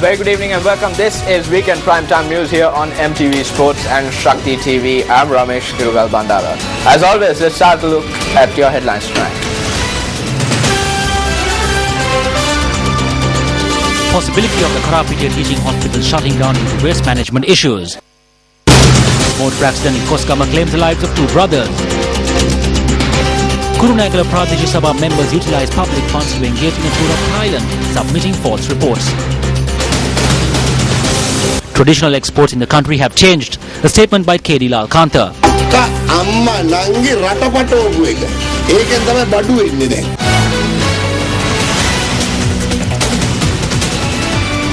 very good evening and welcome. This is Weekend Primetime News here on MTV Sports and Shakti TV. I'm Ramesh Kirugal Bandara. As always, let's start to look at your headlines tonight. Possibility of the Karapitiya teaching hospital shutting down due to waste management issues. Motor accident in Koskama claims the lives of two brothers. Kurunegala Pradesh Sabha members utilize public funds to engage in a tour of Thailand, submitting false reports. Traditional exports in the country have changed. A statement by K.D. Lal Kanta.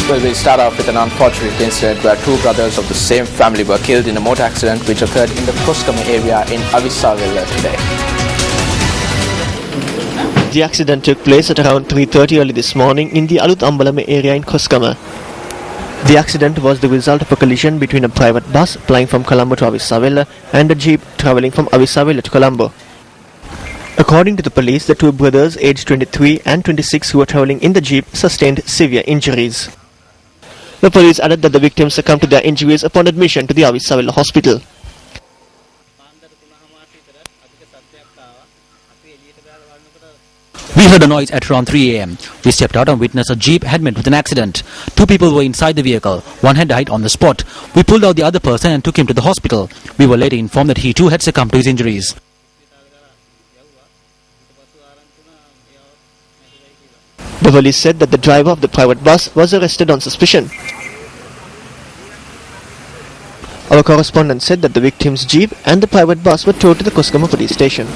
Well, we start off with an unfortunate incident where two brothers of the same family were killed in a motor accident which occurred in the Koskama area in Avisavilla today. The accident took place at around 3:30 early this morning in the Alut Ambalama area in Koskama. The accident was the result of a collision between a private bus flying from Colombo to Avisavilla and a jeep travelling from Avisavilla to Colombo. According to the police, the two brothers aged 23 and 26 who were travelling in the jeep sustained severe injuries. The police added that the victims succumbed to their injuries upon admission to the Avisavilla hospital. We heard a noise at around 3 a.m. We stepped out and witnessed a jeep had met with an accident. Two people were inside the vehicle. One had died on the spot. We pulled out the other person and took him to the hospital. We were later informed that he too had succumbed to his injuries. The police said that the driver of the private bus was arrested on suspicion. Our correspondent said that the victim's jeep and the private bus were towed to the Koskama police station.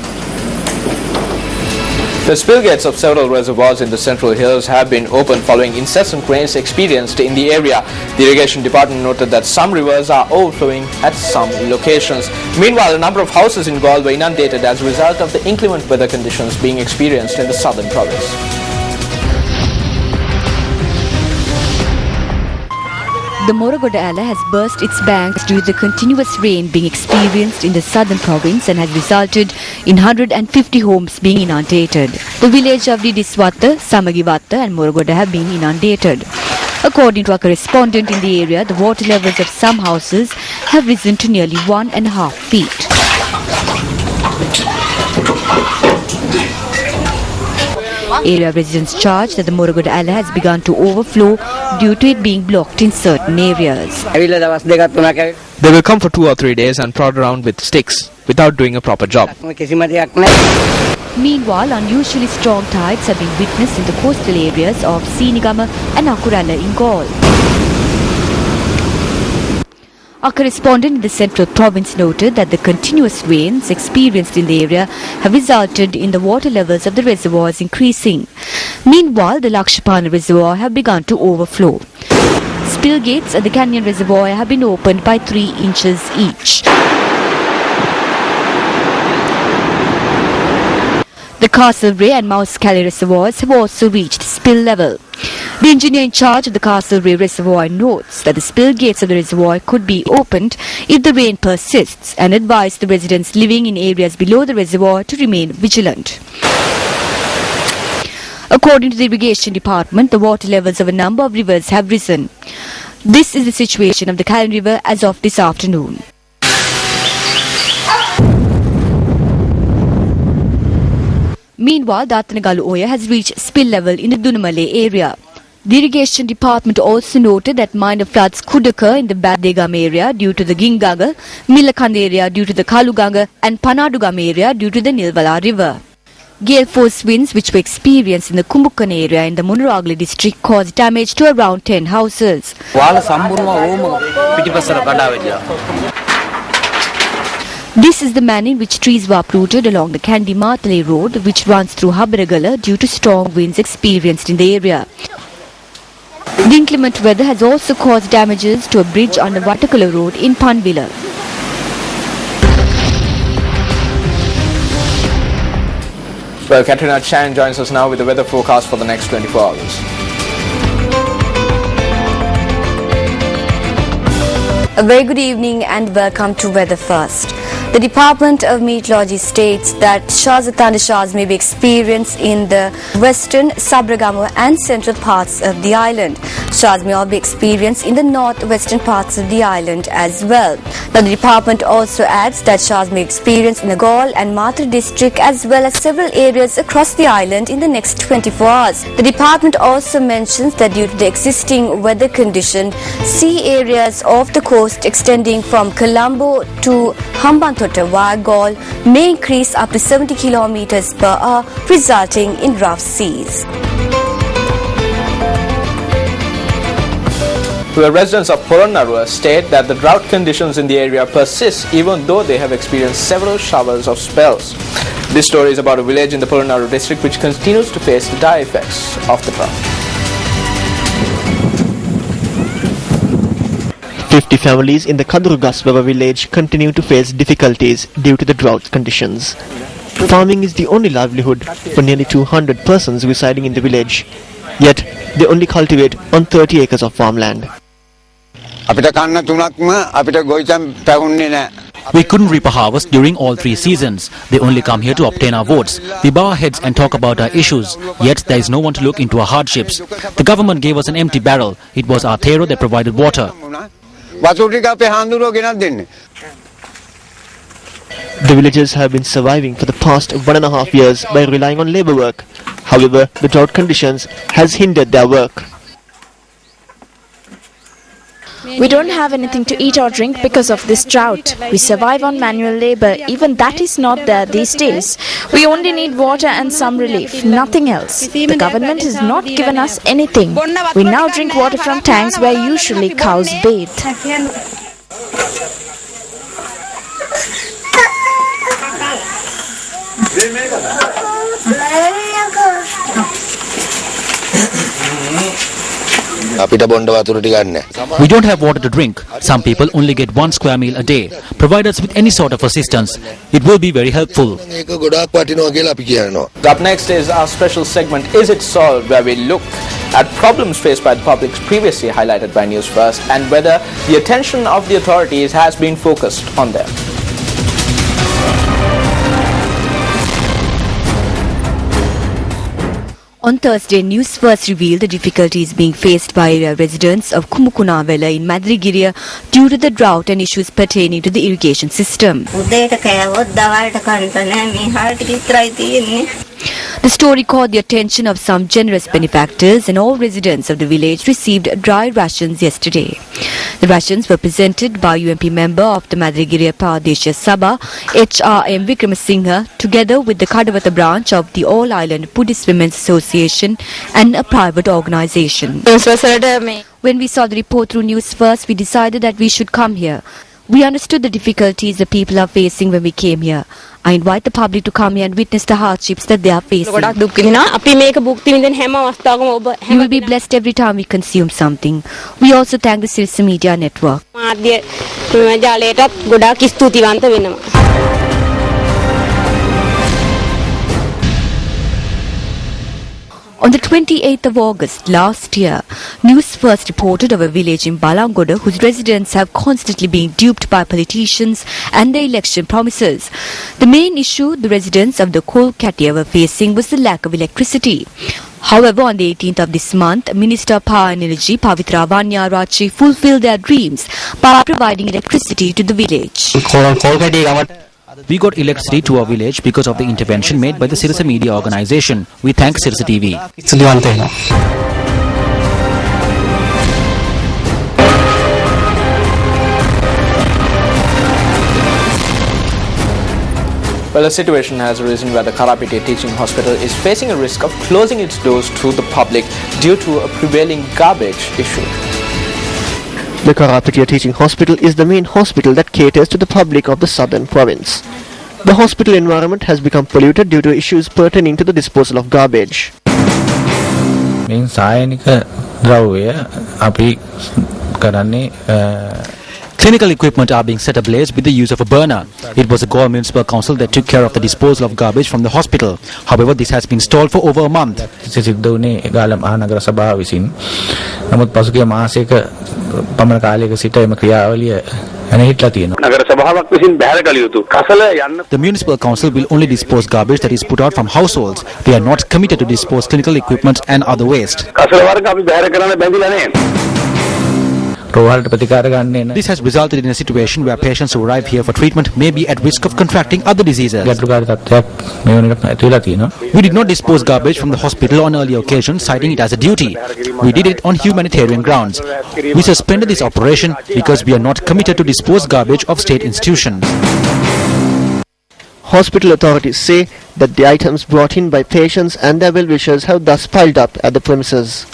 The spill gates of several reservoirs in the Central Hills have been opened following incessant rains experienced in the area. The irrigation department noted that some rivers are overflowing at some locations. Meanwhile, a number of houses in Galle were inundated as a result of the inclement weather conditions being experienced in the southern province. The Moraghoda Ala has burst its banks due to the continuous rain being experienced in the southern province and has resulted in 150 homes being inundated. The village of Didiswatta, Samagiwatta and Moraghoda have been inundated. According to our correspondent in the area, the water levels of some houses have risen to nearly 1.5 feet. Area residents charge that the Moraghoda Ala has begun to overflow due to it being blocked in certain areas. They will come for 2 or 3 days and prod around with sticks without doing a proper job. Meanwhile, unusually strong tides have been witnessed in the coastal areas of Sinigama and Akurala in Galle. Our correspondent in the central province noted that the continuous rains experienced in the area have resulted in the water levels of the reservoirs increasing. Meanwhile, the Lakshapana reservoir have begun to overflow. Spill gates at the Canyon reservoir have been opened by 3 inches each. The Castlereagh and Mouse Cally reservoirs have also reached spill level. The engineer in charge of the Castlereagh reservoir notes that the spill gates of the reservoir could be opened if the rain persists and advised the residents living in areas below the reservoir to remain vigilant. According to the irrigation department, the water levels of a number of rivers have risen. This is the situation of the Kalyan River as of this afternoon. Meanwhile, Datanagalu Oya has reached spill level in the Dunamale area. The irrigation department also noted that minor floods could occur in the Badegam area due to the Gingaga, Milakand area due to the Kaluganga and Panadugam area due to the Nilvala river. Gale force winds which were experienced in the Kumbukan area in the Munaragli district caused damage to around 10 houses. This is the manner in which trees were uprooted along the Kandi Matale road which runs through Habaragala due to strong winds experienced in the area. The inclement weather has also caused damages to a bridge on the Vatakala road in Panvila. Well, Katrina Chan joins us now with the weather forecast for the next 24 hours. A very good evening and welcome to Weather First. The Department of Meteorology states that showers of thundershowers may be experienced in the western, Sabragamo and central parts of the island. Showers may also be experienced in the northwestern parts of the island as well. Now, the department also adds that showers may be experienced in the Galle and Matra district as well as several areas across the island in the next 24 hours. The department also mentions that due to the existing weather condition, sea areas off the coast extending from Colombo to Hambantota via Galle may increase up to 70 kilometers per hour, resulting in rough seas. The residents of Polonnaruwa state that the drought conditions in the area persist even though they have experienced several showers of spells. This story is about a village in the Polonnaruwa district which continues to face the dire effects of the drought. 50 families in the Kadurugasbaba village continue to face difficulties due to the drought conditions. Farming is the only livelihood for nearly 200 persons residing in the village, yet they only cultivate on 30 acres of farmland. We couldn't reap a harvest during all 3 seasons. They only come here to obtain our votes. We bow our heads and talk about our issues, yet there is no one to look into our hardships. The government gave us an empty barrel. It was our Thero that provided water. The villagers have been surviving for the past 1.5 years by relying on labour work. However, the drought conditions has hindered their work. We don't have anything to eat or drink because of this drought. We survive on manual labor. Even that is not there these days. We only need water and some relief, nothing else. The government has not given us anything. We now drink water from tanks where usually cows bathe. We don't have water to drink. Some people only get 1 square meal a day. Provide us with any sort of assistance. It will be very helpful. Up next is our special segment, Is It Solved?, where we look at problems faced by the public previously highlighted by Newsfirst and whether the attention of the authorities has been focused on them. On Thursday, Newsfirst revealed the difficulties being faced by residents of Kumukunawela in Madrigiriya due to the drought and issues pertaining to the irrigation system. The story caught the attention of some generous benefactors, and all residents of the village received dry rations yesterday. The rations were presented by UMP member of the Madrigiriya Pradeshiya Sabha, HRM Vikramasinghe, together with the Kadawatha branch of the All Island Buddhist Women's Association and a private organisation. When we saw the report through Newsfirst, we decided that we should come here. We understood the difficulties the people are facing when we came here. I invite the public to come here and witness the hardships that they are facing. You will be blessed every time we consume something. We also thank the Sirsa Media Network. On the 28th of August last year, Newsfirst reported of a village in Balangoda whose residents have constantly been duped by politicians and their election promises. The main issue the residents of the Kolkatia were facing was the lack of electricity. However, on the 18th of this month, Minister of Power and Energy Pavitra Vanyarachi fulfilled their dreams by providing electricity to the village. We got electricity to our village because of the intervention made by the Sirsa Media Organisation. We thank Sirsa TV. Well, a situation has arisen where the Karapiti Teaching Hospital is facing a risk of closing its doors to the public due to a prevailing garbage issue. The Karapiti Teaching Hospital is the main hospital that caters to the public of the southern province. The hospital environment has become polluted due to issues pertaining to the disposal of garbage. Clinical equipment are being set ablaze with the use of a burner. It was the Galle Municipal Council that took care of the disposal of garbage from the hospital. However, this has been stalled for over a month. The municipal council will only dispose garbage that is put out from households. They are not committed to dispose clinical equipment and other waste. This has resulted in a situation where patients who arrive here for treatment may be at risk of contracting other diseases. We did not dispose garbage from the hospital on earlier occasions, citing it as a duty. We did it on humanitarian grounds. We suspended this operation because we are not committed to dispose garbage of state institutions. Hospital authorities say that the items brought in by patients and their well-wishers have thus piled up at the premises.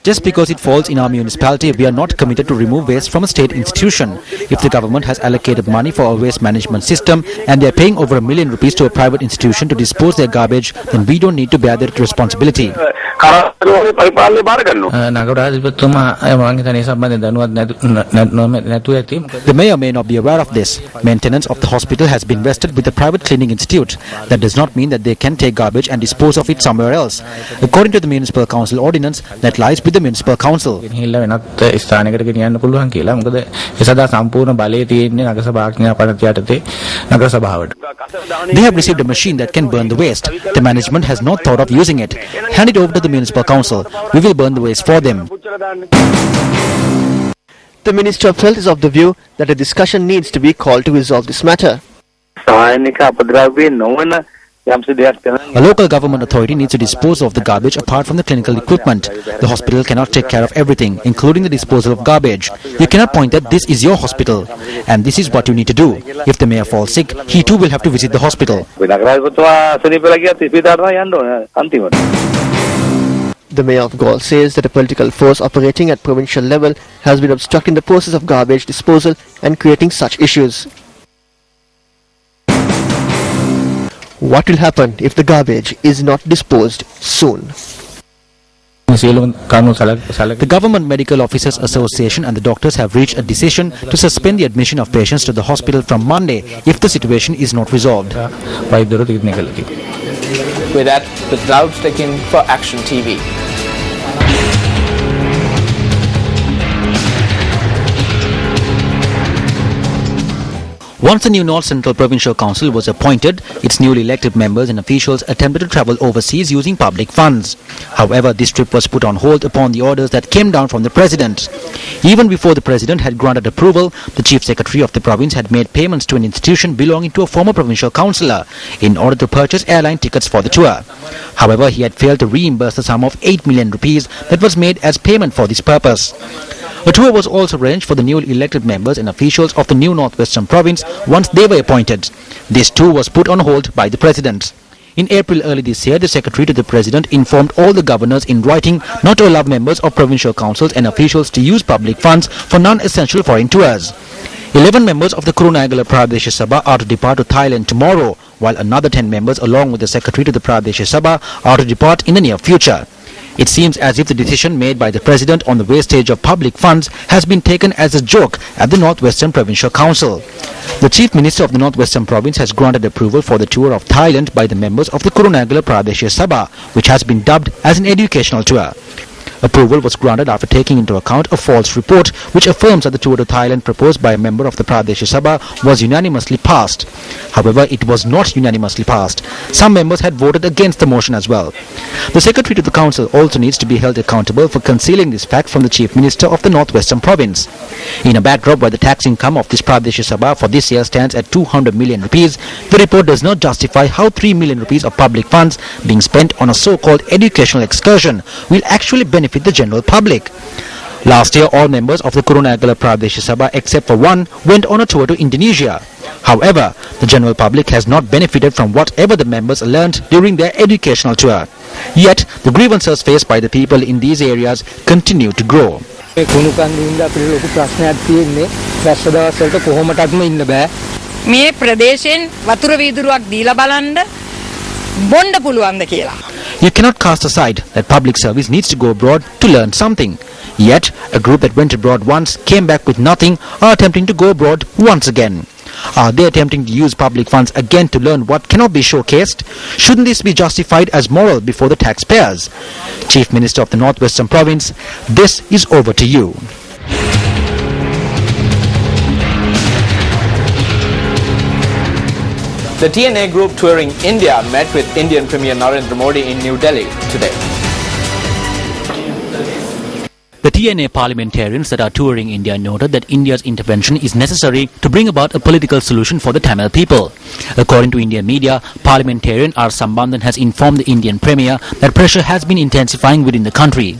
Just because it falls in our municipality, we are not committed to remove waste from a state institution. If the government has allocated money for a waste management system and they are paying over ₹1 million to a private institution to dispose their garbage, then we don't need to bear that responsibility. The mayor may not be aware of this. Maintenance of the hospital has been vested with a private cleaning institute. That does not mean that they can take garbage and dispose of it somewhere else. According to the municipal council ordinance, that lies with the municipal council. They have received a machine that can burn the waste. The management has not thought of using it. Hand it over to the municipal council. We will burn the waste for them. The Minister of Health is of the view that a discussion needs to be called to resolve this matter. A local government authority needs to dispose of the garbage apart from the clinical equipment. The hospital cannot take care of everything, including the disposal of garbage. You cannot point that this is your hospital and this is what you need to do. If the mayor falls sick, he too will have to visit the hospital. The mayor of Galle says that a political force operating at provincial level has been obstructing the process of garbage disposal and creating such issues. What will happen if the garbage is not disposed soon? The Government Medical Officers Association and the doctors have reached a decision to suspend the admission of patients to the hospital from Monday if the situation is not resolved. With that, the clouds taken for Action TV. Once the new North Central Provincial Council was appointed, its newly elected members and officials attempted to travel overseas using public funds. However, this trip was put on hold upon the orders that came down from the President. Even before the President had granted approval, the Chief Secretary of the province had made payments to an institution belonging to a former provincial councillor in order to purchase airline tickets for the tour. However, he had failed to reimburse the sum of ₹8 million that was made as payment for this purpose. A tour was also arranged for the newly elected members and officials of the new Northwestern Province once they were appointed. This too was put on hold by the President. In April early this year, the Secretary to the President informed all the governors in writing not to allow members of provincial councils and officials to use public funds for non-essential foreign tours. 11 members of the Kurunegala Pradesh Sabha are to depart to Thailand tomorrow, while another 10 members along with the Secretary to the Pradesh Sabha are to depart in the near future. It seems as if the decision made by the President on the wastage of public funds has been taken as a joke at the Northwestern Provincial Council. The Chief Minister of the Northwestern Province has granted approval for the tour of Thailand by the members of the Kurunegala Pradesh Sabha, which has been dubbed as an educational tour. Approval was granted after taking into account a false report which affirms that the tour to Thailand proposed by a member of the Pradesh Sabha was unanimously passed. However, it was not unanimously passed. Some members had voted against the motion as well. The Secretary to the Council also needs to be held accountable for concealing this fact from the Chief Minister of the Northwestern Province. In a backdrop where the tax income of this Pradesh Sabha for this year stands at ₹200 million, the report does not justify how ₹3 million of public funds being spent on a so-called educational excursion will actually benefit the general public. Last year, all members of the Kurunegala Pradesh Sabha except for one went on a tour to Indonesia. However, the general public has not benefited from whatever the members learnt during their educational tour. Yet, the grievances faced by the people in these areas continue to grow. මේ ප්‍රදේශයෙන් වතුර වීදුරුවක් දීලා බලන්න බොන්න පුළුවන්ද කියලා. You cannot cast aside that public service needs to go abroad to learn something. Yet, a group that went abroad once, came back with nothing, are attempting to go abroad once again. Are they attempting to use public funds again to learn what cannot be showcased? Shouldn't this be justified as moral before the taxpayers? Chief Minister of the Northwestern Province, this is over to you. The TNA group touring India met with Indian Premier Narendra Modi in New Delhi today. The TNA parliamentarians that are touring India noted that India's intervention is necessary to bring about a political solution for the Tamil people. According to Indian media, parliamentarian R. Sambandhan has informed the Indian Premier that pressure has been intensifying within the country.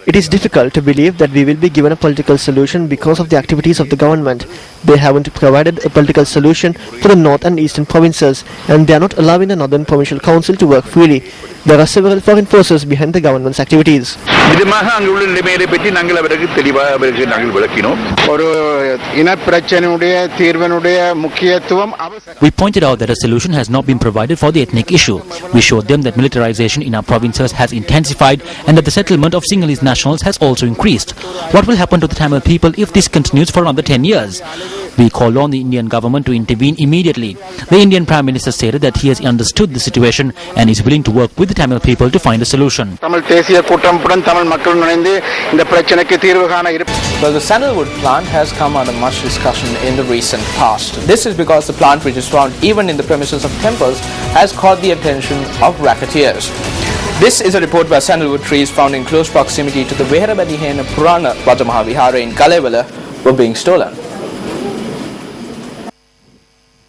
It is difficult to believe that we will be given a political solution because of the activities of the government. They haven't provided a political solution for the north and eastern provinces, and they are not allowing the Northern Provincial Council to work freely. There are several foreign forces behind the government's activities. We pointed out that a solution has not been provided for the ethnic issue. We showed them that militarization in our provinces has intensified and that the settlement of Sinhalese nationals has also increased. What will happen to the Tamil people if this continues for another 10 years? We called on the Indian government to intervene immediately. The Indian Prime Minister stated that he has understood the situation and is willing to work with the Tamil people to find a solution. Well, the Sandalwood plant has come under much discussion in the recent past. This is because the plant, which is found even in the premises of temples, has caught the attention of racketeers. This is a report where sandalwood trees found in close proximity to the Veharabadihena Purana Vajamahawihara in Kalevala were being stolen.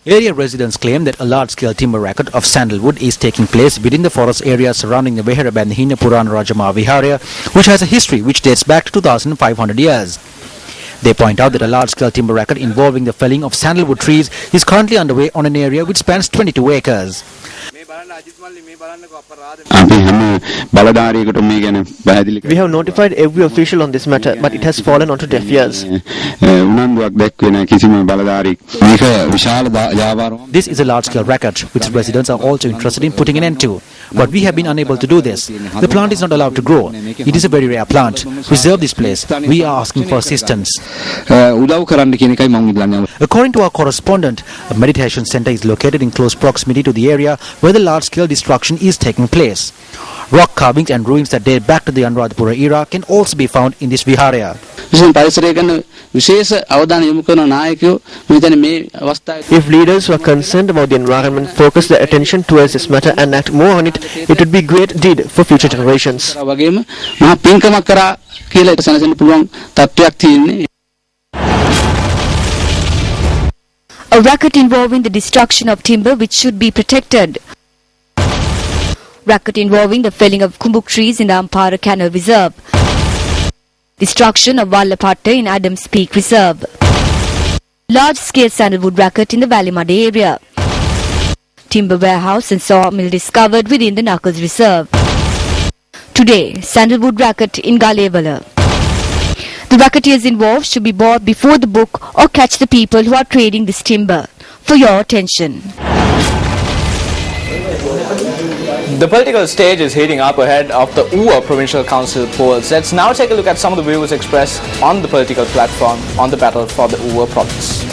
Area residents claim that a large-scale timber racket of sandalwood is taking place within the forest area surrounding the Veharabadihena Purana Rajamahawihara, which has a history which dates back to 2,500 years. They point out that a large-scale timber racket involving the felling of sandalwood trees is currently underway on an area which spans 22 acres. We have notified every official on this matter, but it has fallen onto deaf ears. This is a large-scale racket, which residents are also interested in putting an end to. But we have been unable to do this. The plant is not allowed to grow. It is a very rare plant. Preserve this place. We are asking for assistance. According to our correspondent, a meditation center is located in close proximity to the area where the large-scale destruction is taking place. Rock carvings and ruins that date back to the Anuradhapura era can also be found in this vihara. If leaders who are concerned about the environment focus their attention towards this matter and act more on it, it would be a great deed for future generations. A racket involving the destruction of timber which should be protected. Racket involving the felling of kumbuk trees in the Ampara Canal Reserve. Destruction of Vallapatta in Adams Peak Reserve. Large-scale sandalwood racket in the Valimada area. Timber warehouse and sawmill discovered within the Knuckles Reserve. Today, sandalwood racket in Galevala. The racketeers involved should be brought before the book or catch the people who are trading this timber. For your attention. The political stage is heating up ahead of the UA Provincial Council polls. Let's now take a look at some of the views expressed on the political platform on the battle for the UA province.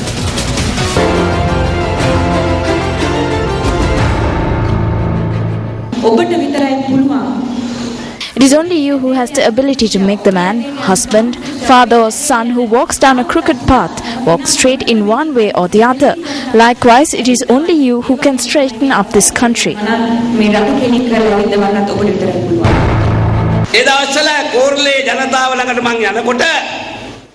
It is only you who has the ability to make the man, husband, father or son who walks down a crooked path walk straight in one way or the other. Likewise, it is only you who can straighten up this country.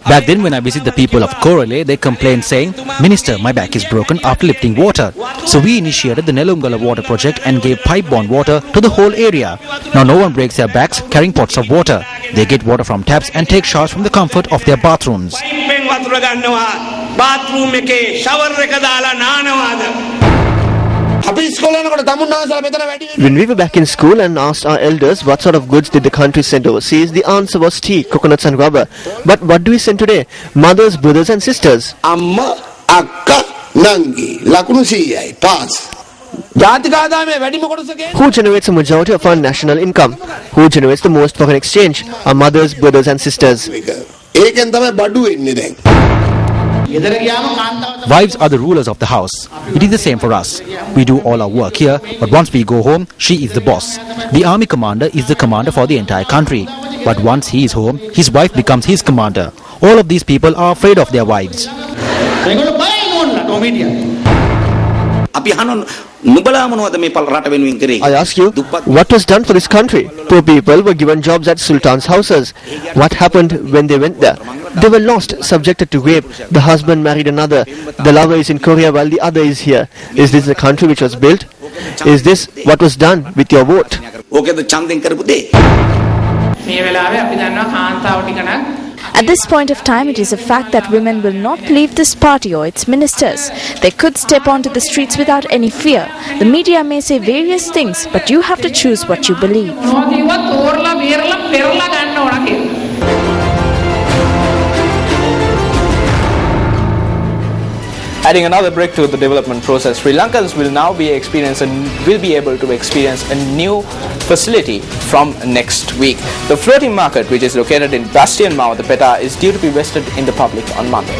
Back then when I visit the people of Korale, they complained saying, "Minister, my back is broken after lifting water." So we initiated the Nelumgala water project and gave pipe-borne water to the whole area. Now no one breaks their backs carrying pots of water. They get water from taps and take showers from the comfort of their bathrooms. When we were back in school and asked our elders what sort of goods did the country send overseas, the answer was tea, coconuts and rubber. But what do we send today? Mothers, brothers and sisters. Amma, akka, nangi, lakunu siyai, pass. Who generates a majority of our national income? Who generates the most foreign exchange? Our mothers, brothers and sisters. Wives are the rulers of the house. It is the same for us. We do all our work here, but once we go home, she is the boss. The army commander is the commander for the entire country. But once he is home, his wife becomes his commander. All of these people are afraid of their wives. I ask you, what was done for this country? Poor people were given jobs at sultans' houses. What happened when they went there? They were lost, subjected to rape. The husband married another. The lover is in Korea while the other is here. Is this the country which was built? Is this what was done with your vote? At this point of time, it is a fact that women will not leave this party or its ministers. They could step onto the streets without any fear. The media may say various things, but you have to choose what you believe. Adding another brick to the development process, Sri Lankans will now be able to experience a new facility from next week. The floating market, which is located in Bastion Mao, the Peta, is due to be vested in the public on Monday.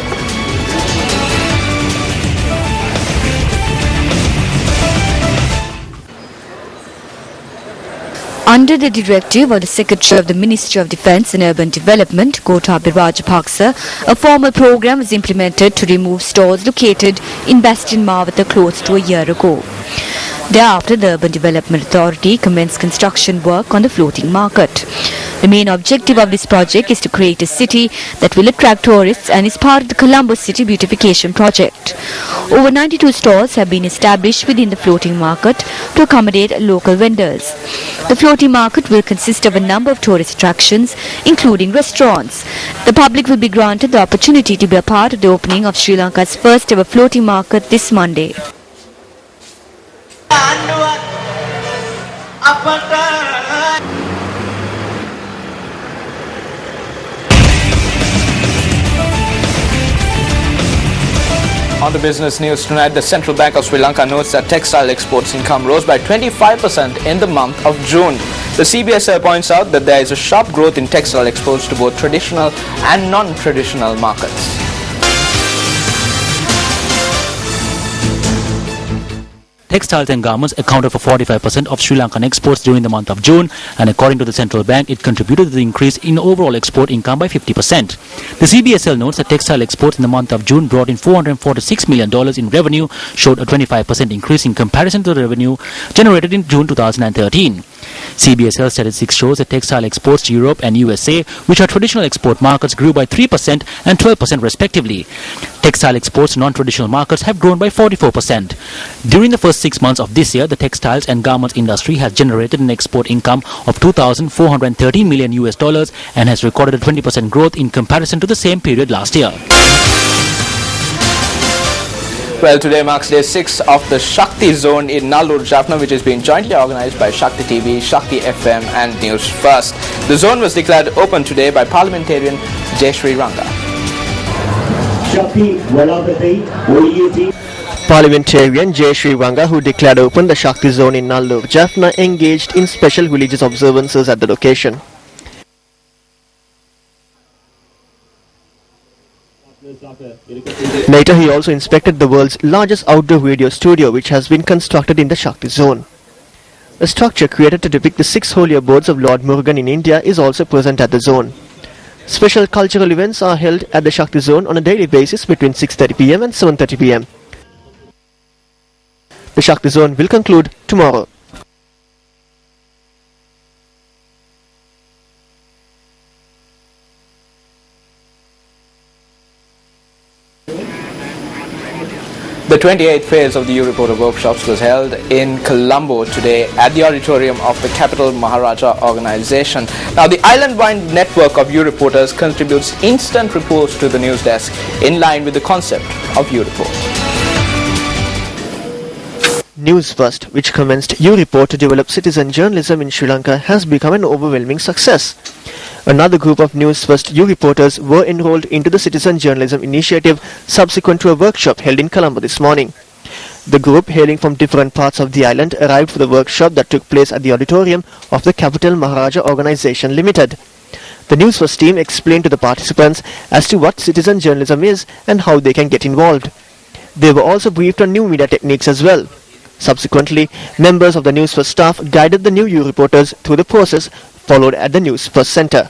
Under the directive of the Secretary of the Ministry of Defence and Urban Development, Gotabaya Rajapaksa, a formal program was implemented to remove stores located in Bastion Mawatha close to a year ago. Thereafter, the Urban Development Authority commenced construction work on the floating market. The main objective of this project is to create a city that will attract tourists and is part of the Colombo City Beautification Project. Over 92 stores have been established within the floating market to accommodate local vendors. The floating market will consist of a number of tourist attractions, including restaurants. The public will be granted the opportunity to be a part of the opening of Sri Lanka's first ever floating market this Monday. On the business news tonight, the Central Bank of Sri Lanka notes that textile exports income rose by 25% in the month of June. The CBSL points out that there is a sharp growth in textile exports to both traditional and non-traditional markets. Textiles and garments accounted for 45% of Sri Lankan exports during the month of June, and according to the central bank, it contributed to the increase in overall export income by 50%. The CBSL notes that textile exports in the month of June brought in $446 million in revenue, showed a 25% increase in comparison to the revenue generated in June 2013. CBSL statistics shows that textile exports to Europe and USA, which are traditional export markets, grew by 3% and 12% respectively. Textile exports to non-traditional markets have grown by 44%. During the first 6 months of this year, the textiles and garments industry has generated an export income of $2,413 million and has recorded a 20% growth in comparison to the same period last year. Well, today marks day 6 of the Shakti Zone in Nallur, Jaffna, which is being jointly organized by Shakti TV, Shakti FM and Newsfirst. The zone was declared open today by parliamentarian Sri Lanka. Parliamentarian Sri Lanka, who declared open the Shakti Zone in Nallur, Jaffna, engaged in special religious observances at the location. Later, he also inspected the world's largest outdoor radio studio, which has been constructed in the Shakti Zone. A structure created to depict the 6 holy abodes of Lord Murugan in India is also present at the zone. Special cultural events are held at the Shakti Zone on a daily basis between 6:30 p.m. and 7:30 p.m. The Shakti Zone will conclude tomorrow. The 28th phase of the U-Reporter workshops was held in Colombo today at the auditorium of the Capital Maharaja organization. Now, the island-wide network of U-Reporters contributes instant reports to the news desk in line with the concept of U-Report. Newsfirst, which commenced U-Report to develop citizen journalism in Sri Lanka, has become an overwhelming success. Another group of Newsfirst U-Reporters were enrolled into the Citizen Journalism Initiative subsequent to a workshop held in Colombo this morning. The group, hailing from different parts of the island, arrived for the workshop that took place at the auditorium of the Capital Maharaja Organisation Limited. The Newsfirst team explained to the participants as to what citizen journalism is and how they can get involved. They were also briefed on new media techniques as well. Subsequently, members of the Newsfirst staff guided the new EU reporters through the process followed at the Newsfirst Centre.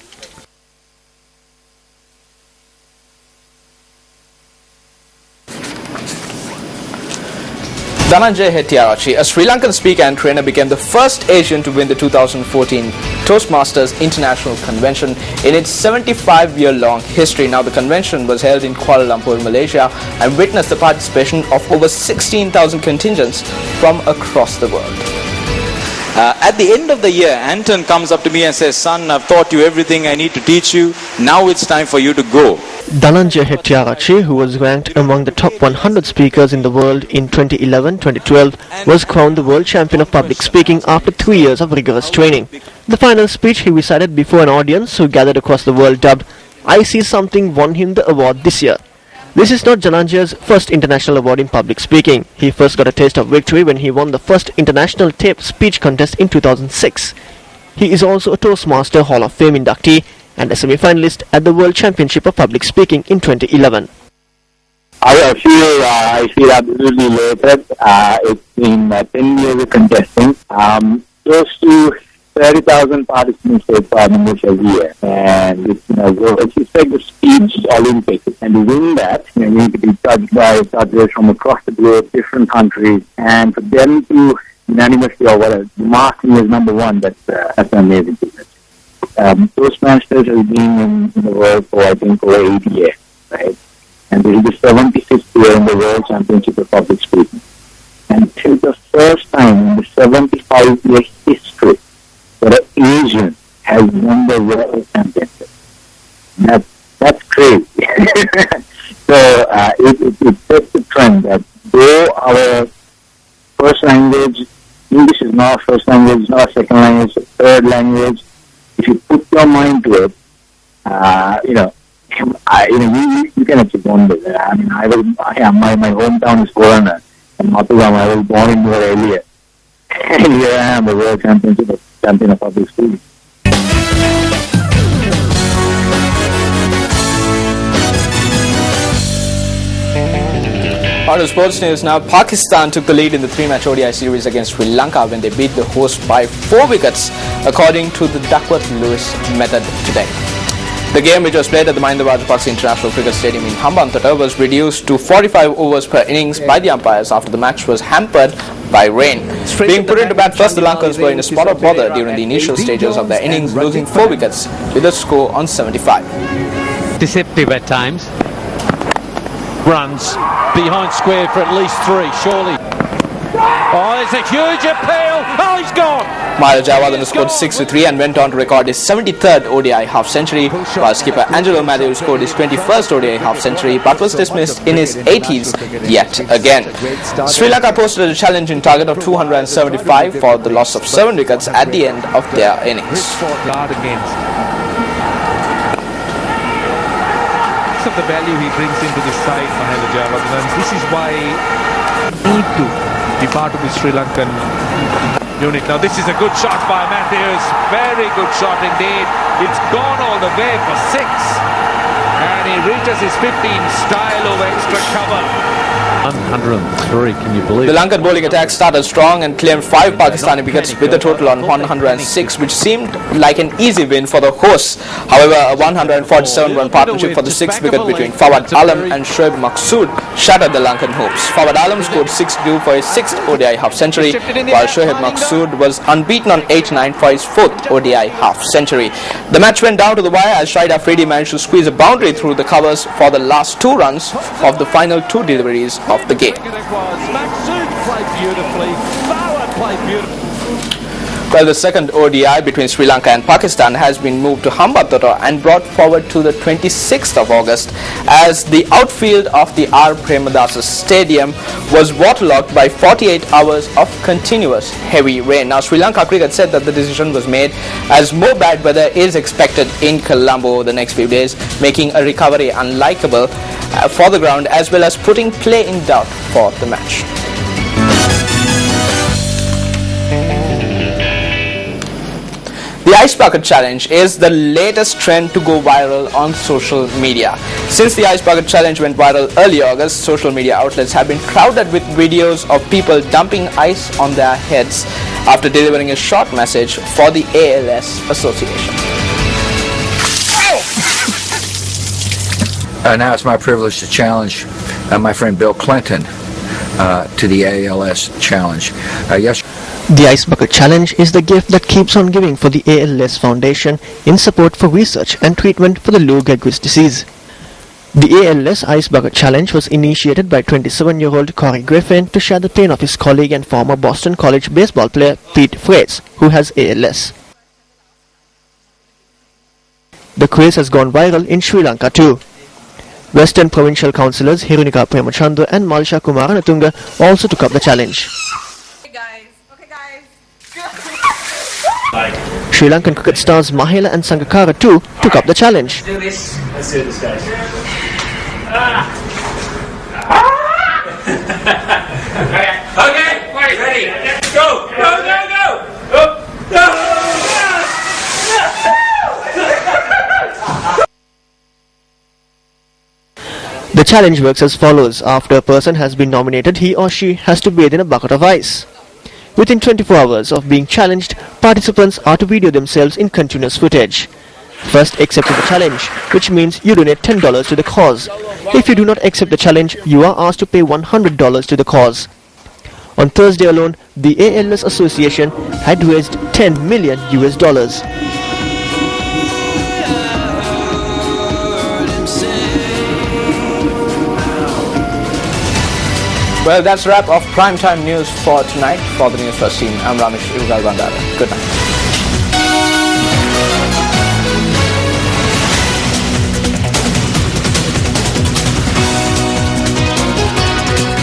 Dhananjay Hettiarachchi, a Sri Lankan speaker and trainer, became the first Asian to win the 2014 Toastmasters International Convention in its 75-year-long history. Now, the convention was held in Kuala Lumpur, Malaysia, and witnessed the participation of over 16,000 contingents from across the world. At the end of the year, Anton comes up to me and says, "Son, I've taught you everything I need to teach you. Now it's time for you to go." Dhananjay Hettiarachchi, who was ranked among the top 100 speakers in the world in 2011-2012, was crowned the world champion of public speaking after 3 years of rigorous training. The final speech he recited before an audience who gathered across the world dubbed "I See Something" won him the award this year. This is not Dhananjay's first international award in public speaking. He first got a taste of victory when he won the first international tape speech contest in 2006. He is also a Toastmaster Hall of Fame inductee and a semi-finalist at the World Championship of Public Speaking in 2011. I feel absolutely elated. It's been 10 years of contesting. Close to 30,000 participants take part in this every year, and it's like the speech Olympics. And to win that, we need to be judged by judges from across the globe, different countries, and for them to unanimously or whatever mark me as number one, that's an amazing business. Toastmasters has been in the world for I think over 80 years, right? And this is the 76th year in the World Championship of Public Speaking. And this is the first time in the 75-year history that an Asian has won the World Championship. That's crazy. So it sets the trend that though our first language, English is not first language, it's not second language, it's third language. If you put your mind to it, you can achieve wonders. I mean, my hometown is Corona, and Mathugam. I was born in New earlier, and here I am, the world champion of public speaking. On to sports news now. Pakistan took the lead in the 3-match ODI series against Sri Lanka when they beat the host by 4 wickets, according to the Duckworth-Lewis method today. The game, which was played at the Mahinda Rajapaksa International Cricket Stadium in Hambantota, was reduced to 45 overs per innings by the umpires after the match was hampered by rain. Being put into bat first, the Lankans were in a spot of bother during the initial stages of their innings, losing 4 wickets with a score on 75. Deceptive at times. Runs behind square for at least 3, surely. Oh, it's a huge appeal. Oh, he's gone. Mahela Jayawardene scored 63 and went on to record his 73rd ODI half-century, while skipper Angelo Matthews scored his 21st ODI half-century but was dismissed in his 80s yet again. Sri Lanka posted a challenging target of 275 for the loss of 7 wickets at the end of their innings. Of the value he brings into the side, Mahela Jayawardene. This is why he need to be part of the Sri Lankan unit. Now this is a good shot by Matthews, very good shot indeed. It's gone all the way for 6, and he reaches his 15 style over extra cover. 103, can you believe it? The Lankan bowling attack started strong and claimed 5 Pakistani wickets with a total on 106, which seemed like an easy win for the hosts. However, a 147-run partnership for the 6th wicket between Fawad Alam and Shoaib Maqsood shattered the Lankan hopes. Fawad Alam scored 62 for his 6th ODI half-century, while Shoaib Maqsood was unbeaten on 89 for his 4th ODI half-century. The match went down to the wire as Shahid Afridi managed to squeeze a boundary through the covers for the last 2 runs of the final 2 deliveries of the game. Well, the second ODI between Sri Lanka and Pakistan has been moved to Hambantota and brought forward to the 26th of August as the outfield of the R. Premadasa Stadium was waterlogged by 48 hours of continuous heavy rain. Now, Sri Lanka Cricket said that the decision was made as more bad weather is expected in Colombo over the next few days, making a recovery unlikable for the ground as well as putting play in doubt for the match. The Ice Bucket Challenge is the latest trend to go viral on social media. Since the Ice Bucket Challenge went viral early August, social media outlets have been crowded with videos of people dumping ice on their heads after delivering a short message for the ALS Association. Now it's my privilege to challenge my friend Bill Clinton to the ALS Challenge. Yes. The Ice Bucket Challenge is the gift that keeps on giving for the ALS Foundation in support for research and treatment for the Lou Gehrig's disease. The ALS Ice Bucket Challenge was initiated by 27-year-old Corey Griffin to share the pain of his colleague and former Boston College baseball player Pete Frates, who has ALS. The craze has gone viral in Sri Lanka too. Western Provincial Councillors Hirunika Premachandra and Malsha Kumaranatunga also took up the challenge. Sri Lankan cricket stars Mahela and Sangakkara too took up the challenge. Do this. Let's do this, guys. Okay, ready. Go, go, go, go. The challenge works as follows. After a person has been nominated, he or she has to bathe in a bucket of ice. Within 24 hours of being challenged, participants are to video themselves in continuous footage. First, accept the challenge, which means you donate $10 to the cause. If you do not accept the challenge, you are asked to pay $100 to the cause. On Thursday alone, the ALS Association had raised $10 million. Well, that's a wrap of primetime news for tonight. For the Newsfirst team, I'm Ramesh Irugal Bandara. Good night.